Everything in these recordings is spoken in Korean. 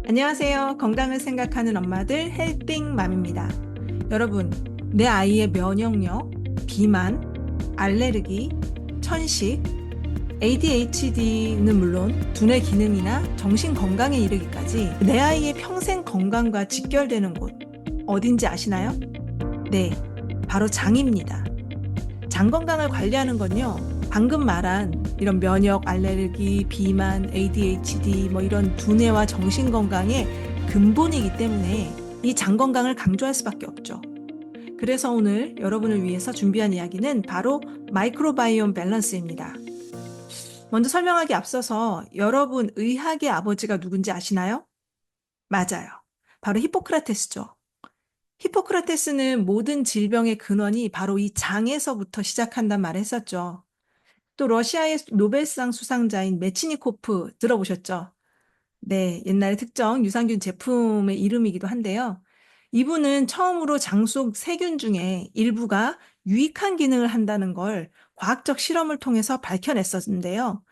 안녕하세요. 건강을 생각하는 엄마들 헬핑맘입니다. 여러분, 내 아이의 면역력, 비만, 알레르기, 천식, ADHD는 물론 두뇌 기능이나 정신 건강에 이르기까지 내 아이의 평생 건강과 직결되는 곳 어딘지 아시나요? 네, 바로 장입니다. 장 건강을 관리하는 건요, 방금 말한 이런 면역, 알레르기, 비만, ADHD 이런 두뇌와 정신 건강의 근본이기 때문에 이 장 건강을 강조할 수밖에 없죠. 그래서 오늘 여러분을 위해서 준비한 이야기는 바로 마이크로바이옴 밸런스입니다. 먼저 설명하기 앞서서 여러분 의학의 아버지가 누군지 아시나요? 맞아요. 바로 히포크라테스죠. 히포크라테스는 모든 질병의 근원이 바로 이 장에서부터 시작한단 말을 했었죠. 또 러시아의 노벨상 수상자인 메치니코프 들어보셨죠? 네, 옛날에 특정 유산균 제품의 이름이기도 한데요. 이분은 처음으로 장 속 세균 중에 일부가 유익한 기능을 한다는 걸 과학적 실험을 통해서 밝혀냈었는데요.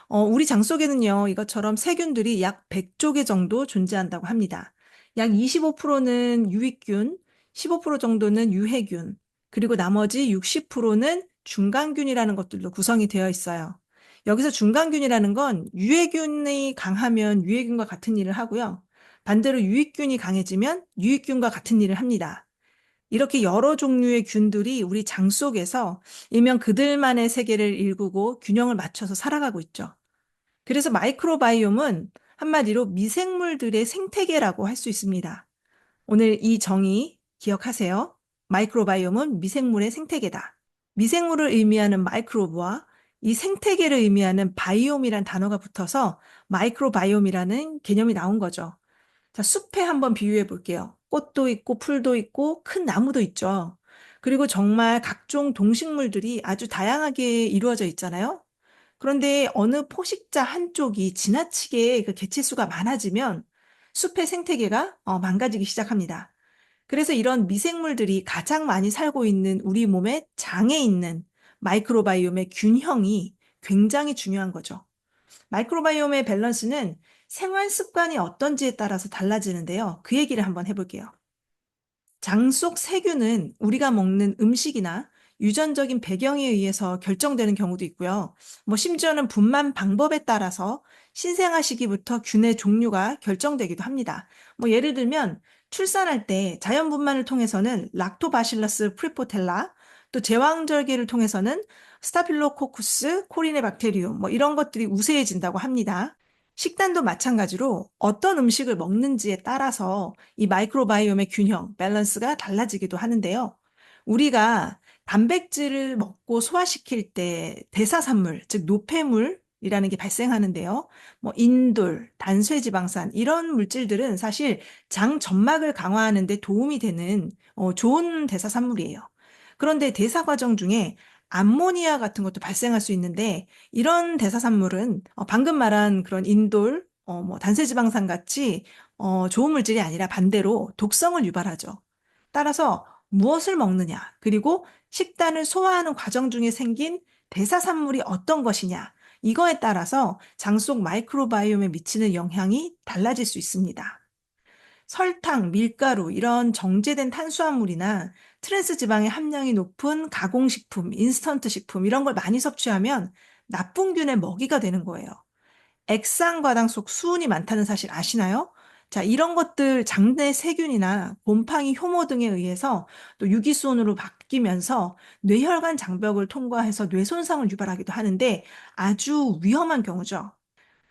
우리 장 속에는요, 이것처럼 세균들이 약 100조 개 정도 존재한다고 합니다. 약 25%는 유익균, 15% 정도는 유해균, 그리고 나머지 60%는 중간균이라는 것들로 구성이 되어 있어요. 여기서 중간균이라는 건 유해균이 강하면 유해균과 같은 일을 하고요. 반대로 유익균이 강해지면 유익균과 같은 일을 합니다. 이렇게 여러 종류의 균들이 우리 장 속에서 일명 그들만의 세계를 일구고 균형을 맞춰서 살아가고 있죠. 그래서 마이크로바이옴은 한마디로 미생물들의 생태계라고 할 수 있습니다. 오늘 이 정의 기억하세요. 마이크로바이옴은 미생물의 생태계다. 미생물을 의미하는 마이크로브와 이 생태계를 의미하는 바이옴이란 단어가 붙어서 마이크로바이옴이라는 개념이 나온 거죠. 자, 숲에 한번 비유해 볼게요. 꽃도 있고 풀도 있고 큰 나무도 있죠. 그리고 정말 각종 동식물들이 아주 다양하게 이루어져 있잖아요. 그런데 어느 포식자 한쪽이 지나치게 그 개체수가 많아지면 숲의 생태계가 망가지기 시작합니다. 그래서 이런 미생물들이 가장 많이 살고 있는 우리 몸의 장에 있는 마이크로바이옴의 균형이 굉장히 중요한 거죠. 마이크로바이옴의 밸런스는 생활 습관이 어떤지에 따라서 달라지는데요. 그 얘기를 한번 해볼게요. 장 속 세균은 우리가 먹는 음식이나 유전적인 배경에 의해서 결정되는 경우도 있고요. 심지어는 분만 방법에 따라서 신생아 시기부터 균의 종류가 결정되기도 합니다. 예를 들면 출산할 때 자연 분만을 통해서는 락토바실러스 프리포텔라, 또 제왕절개를 통해서는 스타필로코쿠스 코리네 박테리움 이런 것들이 우세해진다고 합니다. 식단도 마찬가지로 어떤 음식을 먹는지에 따라서 이 마이크로바이옴의 균형, 밸런스가 달라지기도 하는데요. 우리가 단백질을 먹고 소화시킬 때 대사산물, 즉 노폐물이라는 게 발생하는데요. 인돌, 단쇄지방산 이런 물질들은 사실 장 점막을 강화하는 데 도움이 되는 좋은 대사산물이에요. 그런데 대사 과정 중에 암모니아 같은 것도 발생할 수 있는데 이런 대사산물은 방금 말한 그런 인돌, 단세지방산 같이 좋은 물질이 아니라 반대로 독성을 유발하죠. 따라서 무엇을 먹느냐, 그리고 식단을 소화하는 과정 중에 생긴 대사산물이 어떤 것이냐, 이거에 따라서 장 속 마이크로바이옴에 미치는 영향이 달라질 수 있습니다. 설탕, 밀가루, 이런 정제된 탄수화물이나 트랜스 지방의 함량이 높은 가공식품, 인스턴트 식품, 이런 걸 많이 섭취하면 나쁜 균의 먹이가 되는 거예요. 액상과당 속 수은이 많다는 사실 아시나요? 자, 이런 것들 장내 세균이나 곰팡이 효모 등에 의해서 또 유기수은으로 바뀌면서 뇌혈관 장벽을 통과해서 뇌 손상을 유발하기도 하는데 아주 위험한 경우죠.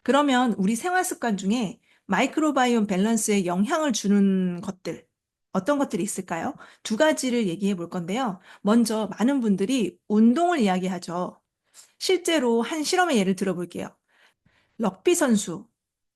그러면 우리 생활 습관 중에 마이크로바이옴 밸런스에 영향을 주는 것들, 어떤 것들이 있을까요? 두 가지를 얘기해 볼 건데요. 먼저 많은 분들이 운동을 이야기하죠. 실제로 한 실험의 예를 들어볼게요. 럭비 선수,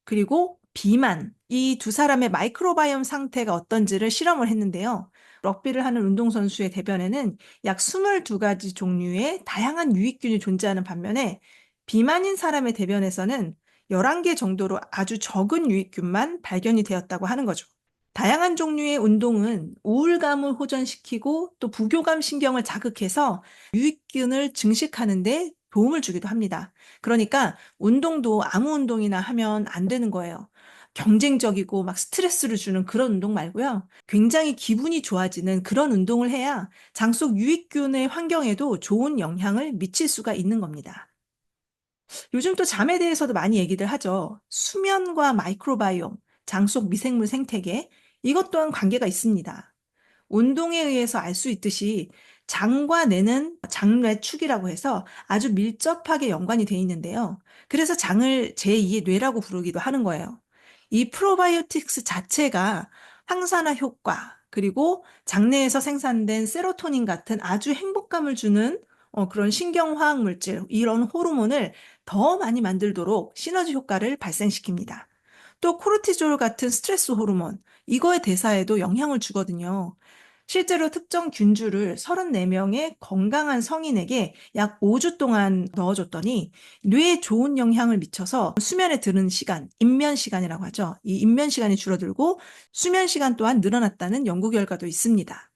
그리고 비만, 이 두 사람의 마이크로바이옴 상태가 어떤지를 실험을 했는데요. 럭비를 하는 운동선수의 대변에는 약 22가지 종류의 다양한 유익균이 존재하는 반면에 비만인 사람의 대변에서는 11개 정도로 아주 적은 유익균만 발견이 되었다고 하는 거죠. 다양한 종류의 운동은 우울감을 호전시키고 또 부교감 신경을 자극해서 유익균을 증식하는 데 도움을 주기도 합니다. 그러니까 운동도 아무 운동이나 하면 안 되는 거예요. 경쟁적이고 막 스트레스를 주는 그런 운동 말고요. 굉장히 기분이 좋아지는 그런 운동을 해야 장 속 유익균의 환경에도 좋은 영향을 미칠 수가 있는 겁니다. 요즘 또 잠에 대해서도 많이 얘기들 하죠. 수면과 마이크로바이옴, 장 속 미생물 생태계, 이것 또한 관계가 있습니다. 운동에 의해서 알 수 있듯이 장과 뇌는 장뇌축이라고 해서 아주 밀접하게 연관이 돼 있는데요. 그래서 장을 제2의 뇌라고 부르기도 하는 거예요. 이 프로바이오틱스 자체가 항산화 효과, 그리고 장내에서 생산된 세로토닌 같은 아주 행복감을 주는 그런 신경화학 물질, 이런 호르몬을 더 많이 만들도록 시너지 효과를 발생시킵니다. 또 코르티졸 같은 스트레스 호르몬, 이거의 대사에도 영향을 주거든요. 실제로 특정 균주를 34명의 건강한 성인에게 약 5주 동안 넣어줬더니 뇌에 좋은 영향을 미쳐서 수면에 드는 시간, 입면 시간이라고 하죠. 이 입면 시간이 줄어들고 수면 시간 또한 늘어났다는 연구 결과도 있습니다.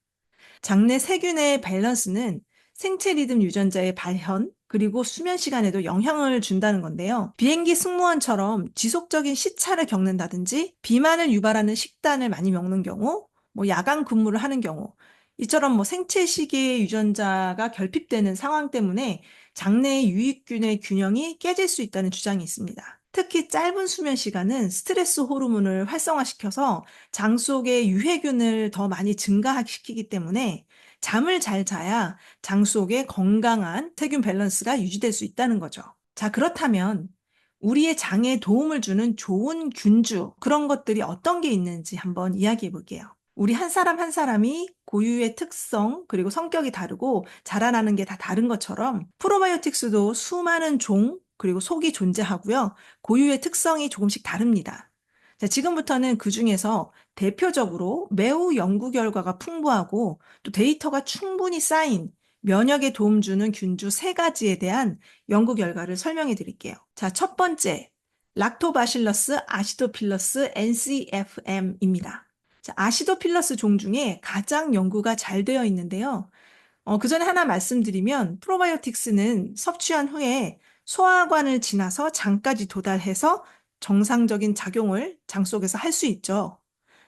장내 세균의 밸런스는 생체 리듬 유전자의 발현, 그리고 수면 시간에도 영향을 준다는 건데요. 비행기 승무원처럼 지속적인 시차를 겪는다든지 비만을 유발하는 식단을 많이 먹는 경우, 야간 근무를 하는 경우, 이처럼 생체 시계의 유전자가 결핍되는 상황 때문에 장내의 유익균의 균형이 깨질 수 있다는 주장이 있습니다. 특히 짧은 수면 시간은 스트레스 호르몬을 활성화시켜서 장 속의 유해균을 더 많이 증가시키기 때문에 잠을 잘 자야 장 속의 건강한 세균 밸런스가 유지될 수 있다는 거죠. 자, 그렇다면 우리의 장에 도움을 주는 좋은 균주, 그런 것들이 어떤 게 있는지 한번 이야기해 볼게요. 우리 한 사람 한 사람이 고유의 특성, 그리고 성격이 다르고 자라나는 게 다 다른 것처럼 프로바이오틱스도 수많은 종, 그리고 속이 존재하고요. 고유의 특성이 조금씩 다릅니다. 자, 지금부터는 그 중에서 대표적으로 매우 연구 결과가 풍부하고 또 데이터가 충분히 쌓인 면역에 도움 주는 균주 3가지에 대한 연구 결과를 설명해 드릴게요. 자, 첫 번째, 락토바실러스 아시도필러스 NCFM입니다. 자, 아시도필러스 종 중에 가장 연구가 잘 되어 있는데요. 그 전에 하나 말씀드리면 프로바이오틱스는 섭취한 후에 소화관을 지나서 장까지 도달해서 정상적인 작용을 장 속에서 할 수 있죠.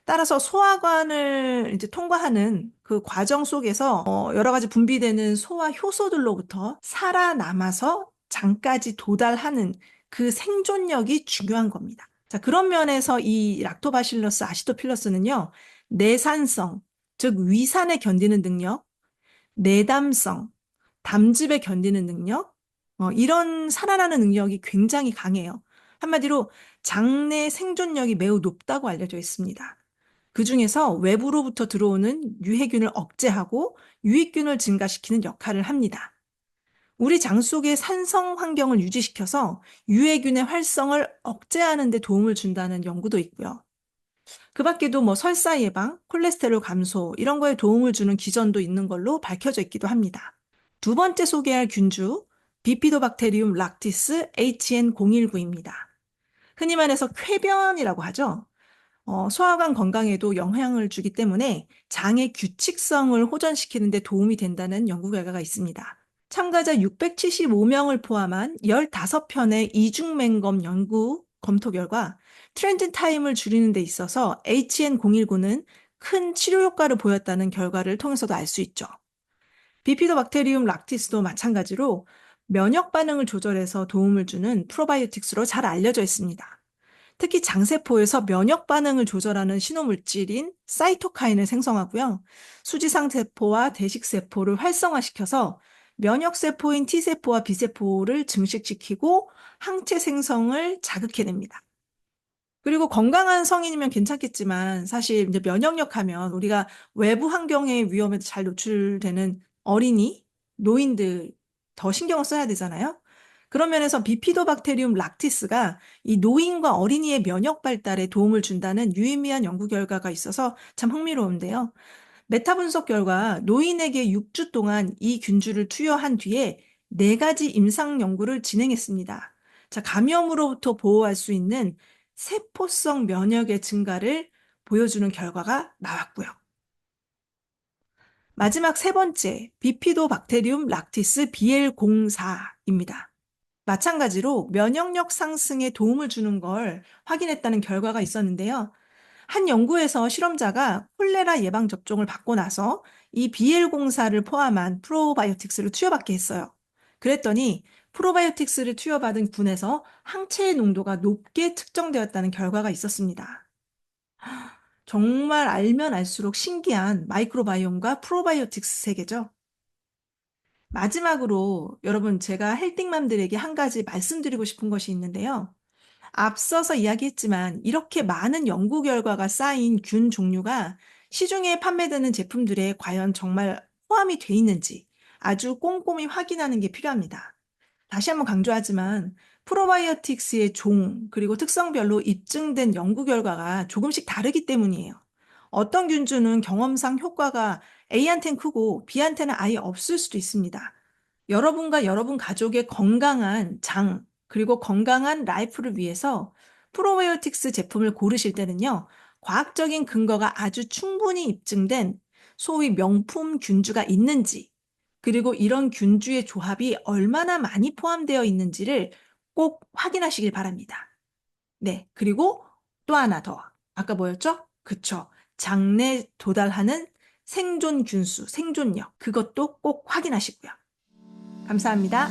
따라서 소화관을 이제 통과하는 그 과정 속에서 여러 가지 분비되는 소화 효소들로부터 살아남아서 장까지 도달하는 그 생존력이 중요한 겁니다. 자, 그런 면에서 이 락토바실러스 아시도필러스는요, 내산성, 즉 위산에 견디는 능력, 내담성, 담즙에 견디는 능력, 이런 살아나는 능력이 굉장히 강해요. 한마디로 장내 생존력이 매우 높다고 알려져 있습니다. 그 중에서 외부로부터 들어오는 유해균을 억제하고 유익균을 증가시키는 역할을 합니다. 우리 장 속의 산성 환경을 유지시켜서 유해균의 활성을 억제하는 데 도움을 준다는 연구도 있고요. 그 밖에도 설사 예방, 콜레스테롤 감소 이런 거에 도움을 주는 기전도 있는 걸로 밝혀져 있기도 합니다. 두 번째 소개할 균주, 비피도박테리움 락티스 HN019입니다. 흔히 말해서 쾌변이라고 하죠. 소화관 건강에도 영향을 주기 때문에 장의 규칙성을 호전시키는 데 도움이 된다는 연구 결과가 있습니다. 참가자 675명을 포함한 15편의 이중맹검 연구 검토 결과 트렌드 타임을 줄이는 데 있어서 HN019는 큰 치료 효과를 보였다는 결과를 통해서도 알 수 있죠. 비피도박테리움 락티스도 마찬가지로 면역 반응을 조절해서 도움을 주는 프로바이오틱스로 잘 알려져 있습니다. 특히 장세포에서 면역 반응을 조절하는 신호물질인 사이토카인을 생성하고요. 수지상 세포와 대식세포를 활성화시켜서 면역세포인 T세포와 B세포를 증식시키고 항체 생성을 자극해냅니다. 그리고 건강한 성인이면 괜찮겠지만 사실 이제 면역력 하면 우리가 외부 환경의 위험에 잘 노출되는 어린이, 노인들 더 신경을 써야 되잖아요. 그런 면에서 비피도박테리움 락티스가 이 노인과 어린이의 면역 발달에 도움을 준다는 유의미한 연구 결과가 있어서 참 흥미로운데요. 메타 분석 결과 노인에게 6주 동안 이 균주를 투여한 뒤에 4가지 임상 연구를 진행했습니다. 자, 감염으로부터 보호할 수 있는 세포성 면역의 증가를 보여주는 결과가 나왔고요. 마지막 세 번째, 비피도박테리움 락티스 BL04입니다. 마찬가지로 면역력 상승에 도움을 주는 걸 확인했다는 결과가 있었는데요. 한 연구에서 실험자가 콜레라 예방 접종을 받고 나서 이 BL04를 포함한 프로바이오틱스를 투여받게 했어요. 그랬더니 프로바이오틱스를 투여받은 군에서 항체의 농도가 높게 측정되었다는 결과가 있었습니다. 정말 알면 알수록 신기한 마이크로바이옴과 프로바이오틱스 세계죠. 마지막으로 여러분 제가 헬띵맘들에게 한 가지 말씀드리고 싶은 것이 있는데요. 앞서서 이야기했지만 이렇게 많은 연구 결과가 쌓인 균 종류가 시중에 판매되는 제품들에 과연 정말 포함이 돼 있는지 아주 꼼꼼히 확인하는 게 필요합니다. 다시 한번 강조하지만 프로바이오틱스의 종 그리고 특성별로 입증된 연구 결과가 조금씩 다르기 때문이에요. 어떤 균주는 경험상 효과가 A한테는 크고 B한테는 아예 없을 수도 있습니다. 여러분과 여러분 가족의 건강한 장, 그리고 건강한 라이프를 위해서 프로바이오틱스 제품을 고르실 때는요, 과학적인 근거가 아주 충분히 입증된 소위 명품 균주가 있는지, 그리고 이런 균주의 조합이 얼마나 많이 포함되어 있는지를 꼭 확인하시길 바랍니다. 네, 그리고 또 하나 더. 아까 뭐였죠? 그쵸. 장내 도달하는 생존 균수, 생존력. 그것도 꼭 확인하시고요. 감사합니다.